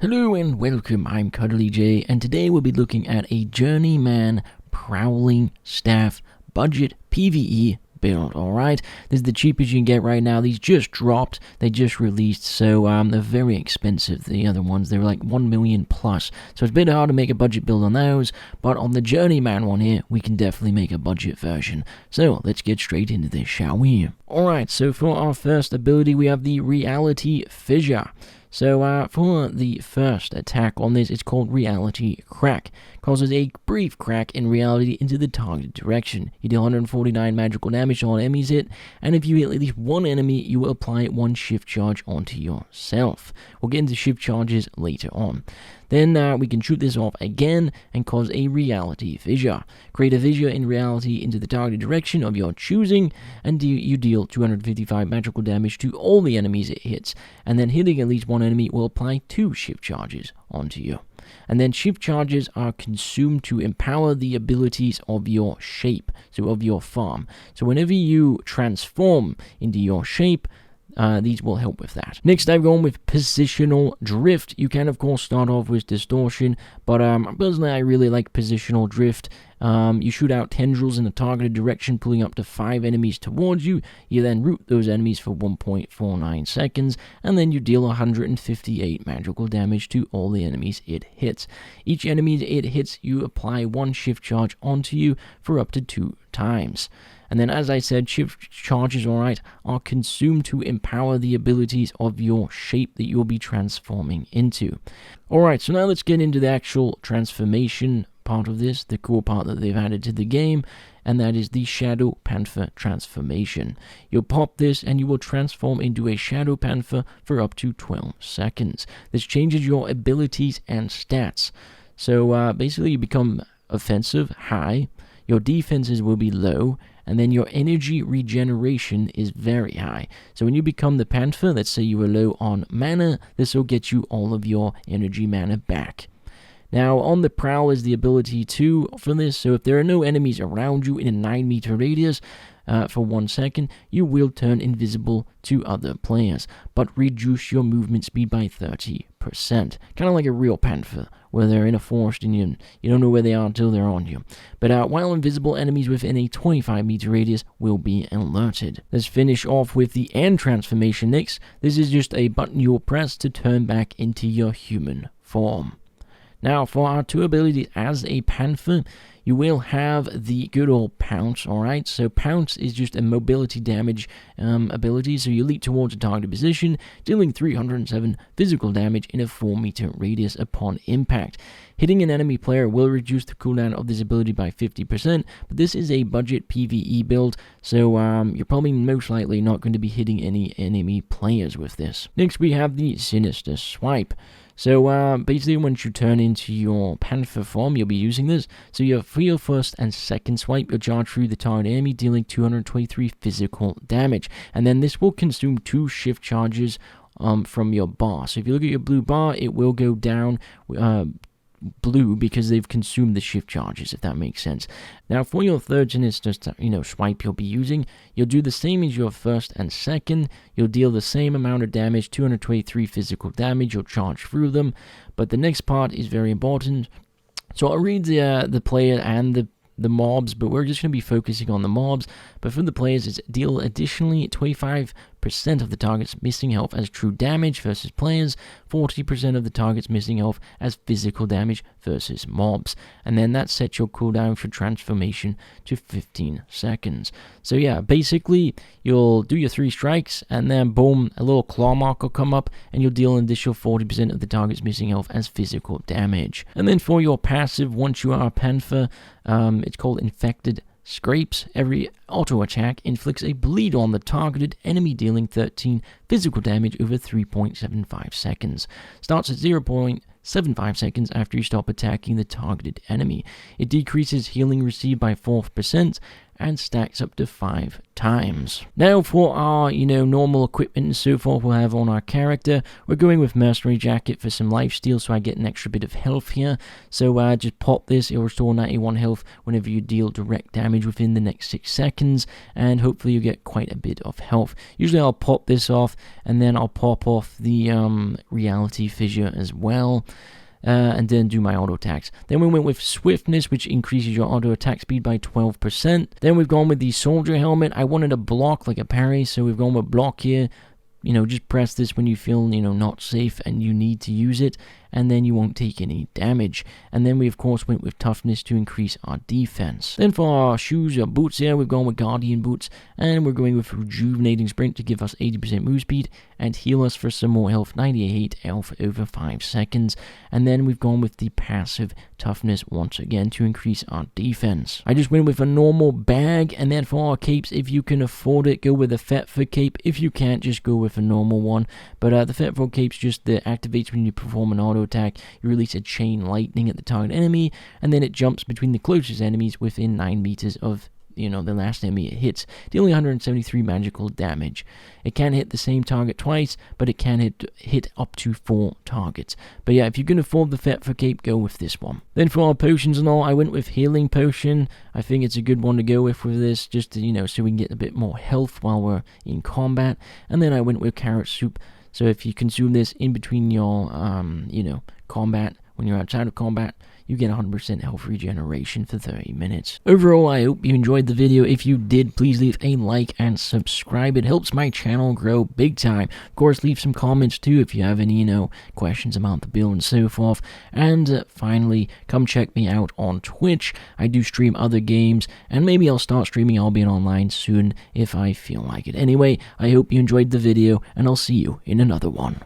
Hello and welcome, I'm CuddlyJay, and today we'll be looking at a Journeyman Prowling Staff Budget PvE build, alright? This is the cheapest you can get right now. These just dropped, they just released, so they're very expensive. The other ones, they were like 1 million plus, so it's a bit hard to make a budget build on those, but on the Journeyman one here, we can definitely make a budget version. So let's get straight into this, shall we? Alright, so for our first ability, we have the Reality Fissure. So for the first attack on this, it's called Reality Crack. Causes a brief crack in reality into the targeted direction. You deal 149 magical damage to all enemies hit, and if you hit at least one enemy, you will apply one shift charge onto yourself. We'll get into shift charges later on. Then we can shoot this off again and cause a Reality Fissure. Create a fissure in reality into the targeted direction of your choosing, and you deal 255 magical damage to all the enemies it hits, and then hitting at least one enemy will apply 2 shift charges onto you. And then shift charges are consumed to empower the abilities of your shape, so of your farm. So whenever you transform into your shape, these will help with that. Next, I've gone with Positional Drift. You can, of course, start off with Distortion, but personally, I really like Positional Drift. You shoot out tendrils in a targeted direction, pulling up to 5 enemies towards you. You then root those enemies for 1.49 seconds, and then you deal 158 magical damage to all the enemies it hits. Each enemy it hits, you apply 1 shift charge onto you for up to 2 times. And then, as I said, shift charges, alright, are consumed to empower the abilities of your shape that you'll be transforming into. Alright, so now let's get into the actual transformation part of this, the cool part that they've added to the game, and that is the Shadow Panther transformation. You'll pop this and you will transform into a Shadow Panther for up to 12 seconds. This changes your abilities and stats. So basically you become offensive, high, your defenses will be low, and then your energy regeneration is very high. So when you become the Panther, let's say you were low on mana, this will get you all of your energy mana back. Now, on the Prowl is the ability to, for this, so if there are no enemies around you in a 9-meter radius for 1 second, you will turn invisible to other players, but reduce your movement speed by 30%. Kind of like a real Panther, where they're in a forest and you don't know where they are until they're on you. But while invisible, enemies within a 25-meter radius will be alerted. Let's finish off with the End transformation next. This is just a button you'll press to turn back into your human form. Now, for our 2 abilities as a Panther, you will have the good old Pounce, alright? So Pounce is just a mobility damage ability, so you leap towards a targeted position, dealing 307 physical damage in a 4-meter radius upon impact. Hitting an enemy player will reduce the cooldown of this ability by 50%, but this is a budget PvE build, so you're probably most likely not going to be hitting any enemy players with this. Next, we have the Sinister Swipe. So basically, once you turn into your Panther form, you'll be using this. So for your first and second swipe, you'll charge through the target enemy, dealing 223 physical damage. And then this will consume 2 shift charges from your bar. So if you look at your blue bar, it will go down blue because they've consumed the shift charges, if that makes sense. Now, for your third sinister swipe you'll be using, you'll do the same as your first and second. You'll deal the same amount of damage, 223 physical damage. You'll charge through them, but the next part is very important. So I'll read the player and the mobs, but we're just going to be focusing on the mobs. But for the players, it's deal additionally 25% of the target's missing health as true damage versus players, 40% of the target's missing health as physical damage versus mobs. And then that sets your cooldown for transformation to 15 seconds. So yeah, basically, you'll do your 3 strikes, and then boom, a little claw mark will come up, and you'll deal an additional 40% of the target's missing health as physical damage. And then for your passive, once you are a Panther, it's called Infected Scrapes. Every auto attack inflicts a bleed on the targeted enemy, dealing 13 physical damage over 3.75 seconds. Starts at 0.75 seconds after you stop attacking the targeted enemy. It decreases healing received by 4%, and stacks up to 5 times. Now for our, normal equipment and so forth we'll have on our character, we're going with Mercenary Jacket for some lifesteal, so I get an extra bit of health here. So just pop this, it'll restore 91 health whenever you deal direct damage within the next 6 seconds, and hopefully you get quite a bit of health. Usually I'll pop this off, and then I'll pop off the Reality Fissure as well. And then do my auto attacks. Then we went with Swiftness, which increases your auto attack speed by 12%. Then we've gone with the Soldier Helmet. I wanted a block like a parry, so we've gone with block here. Just press this when you feel, not safe and you need to use it, and then you won't take any damage. And then we, of course, went with Toughness to increase our defense. Then for our shoes or boots here, we've gone with Guardian Boots, and we're going with Rejuvenating Sprint to give us 80% move speed and heal us for some more health, 98 health over 5 seconds. And then we've gone with the passive Toughness once again to increase our defense. I just went with a normal bag, and then for our capes, if you can afford it, go with a Fetford cape. If you can't, just go with a normal one. But the Fetford cape's just activates when you perform an auto attack. You release a chain lightning at the target enemy, and then it jumps between the closest enemies within 9 meters of the last enemy it hits, dealing 173 magical damage. It can hit the same target twice, but it can hit up to 4 targets. But yeah, if you can afford the Fetford cape, go with this one. Then for our potions and all, I went with Healing Potion. I think it's a good one to go with this, just to, so we can get a bit more health while we're in combat. And then I went with Carrot Soup. So if you consume this in between your, combat, when you're outside of combat, you get 100% health regeneration for 30 minutes. Overall, I hope you enjoyed the video. If you did, please leave a like and subscribe. It helps my channel grow big time. Of course, leave some comments too if you have any, questions about the build and so forth. And finally, come check me out on Twitch. I do stream other games, and maybe I'll start streaming Albion online soon if I feel like it. Anyway, I hope you enjoyed the video, and I'll see you in another one.